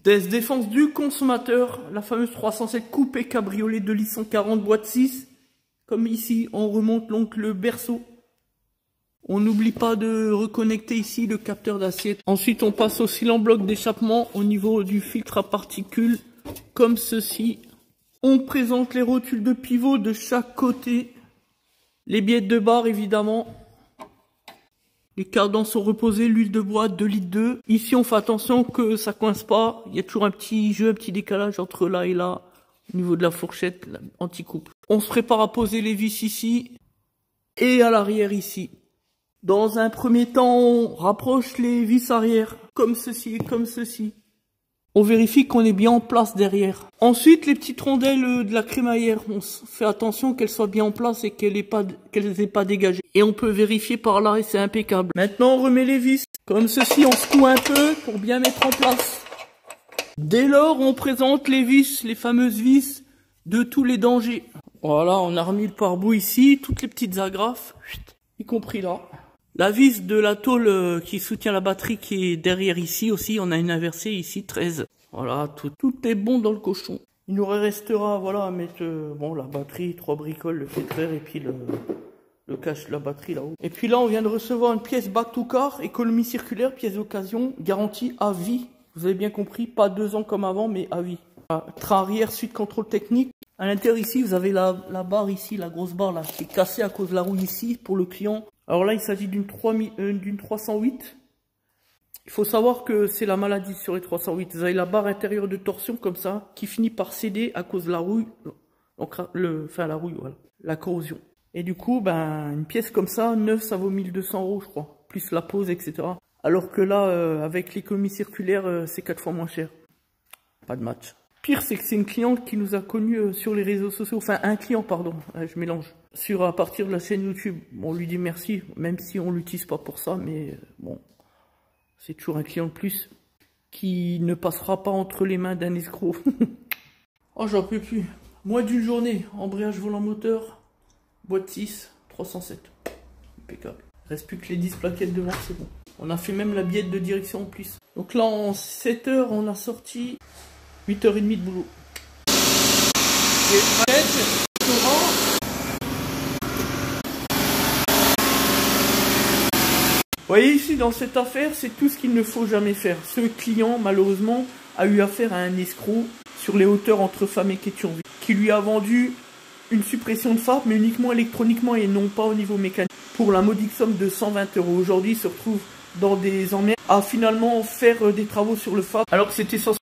Défense du consommateur, la fameuse 307 coupé cabriolet de litre 140 boîte 6. Comme ici, on remonte donc le berceau. On n'oublie pas de reconnecter ici le capteur d'assiette. Ensuite, on passe aussi l'embloc d'échappement au niveau du filtre à particules, comme ceci. On présente les rotules de pivot de chaque côté. Les billettes de barre, évidemment. Les cardans sont reposés, l'huile de bois 2 litres 2. Ici, on fait attention que ça coince pas. Il y a toujours un petit jeu, un petit décalage entre là et là, au niveau de la fourchette anti-coupe. On se prépare à poser les vis ici et à l'arrière ici. Dans un premier temps, on rapproche les vis arrière, comme ceci et comme ceci. On vérifie qu'on est bien en place derrière. Ensuite, les petites rondelles de la crémaillère, on fait attention qu'elles soient bien en place et qu'elles aient pas dégagé. Et on peut vérifier par là et c'est impeccable. Maintenant, on remet les vis. Comme ceci, on secoue un peu pour bien mettre en place. Dès lors, on présente les vis, les fameuses vis de tous les dangers. Voilà, on a remis le pare-bout ici, toutes les petites agrafes, y compris là. La vis de la tôle qui soutient la batterie qui est derrière ici aussi, on a une inversée ici, 13. Voilà, tout est bon dans le cochon. Il nous restera, voilà, à mettre bon, la batterie, 3 bricoles, le filtreur et puis le cache de la batterie là-haut. Et puis là, on vient de recevoir une pièce back to car, économie circulaire, pièce d'occasion, garantie à vie. Vous avez bien compris, pas 2 ans comme avant, mais à vie. Train arrière, suite contrôle technique. À l'intérieur ici, vous avez la barre ici, la grosse barre là, qui est cassée à cause de la rouille ici pour le client. Alors là, il s'agit d'une 308. Il faut savoir que c'est la maladie sur les 308. Vous avez la barre intérieure de torsion comme ça, qui finit par céder à cause de la rouille. Donc, la rouille, voilà. La corrosion. Et du coup, ben, une pièce comme ça, neuve, ça vaut 1200 €, je crois. Plus la pose, etc. Alors que là, avec l'économie circulaire, c'est 4 fois moins cher. Pas de match. Pire, c'est que c'est une cliente qui nous a connus sur les réseaux sociaux. Enfin, un client, pardon. Je mélange. À partir de la chaîne YouTube. On lui dit merci, même si on l'utilise pas pour ça. Mais bon, c'est toujours un client de plus qui ne passera pas entre les mains d'un escroc. Oh, j'en peux plus. Moins d'une journée. Embrayage volant moteur. Boîte 6, 307. Impeccable. Reste plus que les 10 plaquettes devant, c'est bon. On a fait même la billette de direction en plus. Donc là, en 7 heures, on a sorti 8h30 de boulot. Vous voyez ici, dans cette affaire, c'est tout ce qu'il ne faut jamais faire. Ce client, malheureusement, a eu affaire à un escroc sur les hauteurs entre Famec et Thionville, qui lui a vendu une suppression de FAP, mais uniquement électroniquement et non pas au niveau mécanique, pour la modique somme de 120 €. Aujourd'hui, il se retrouve dans des emmerdes à finalement faire des travaux sur le FAP, alors que c'était censé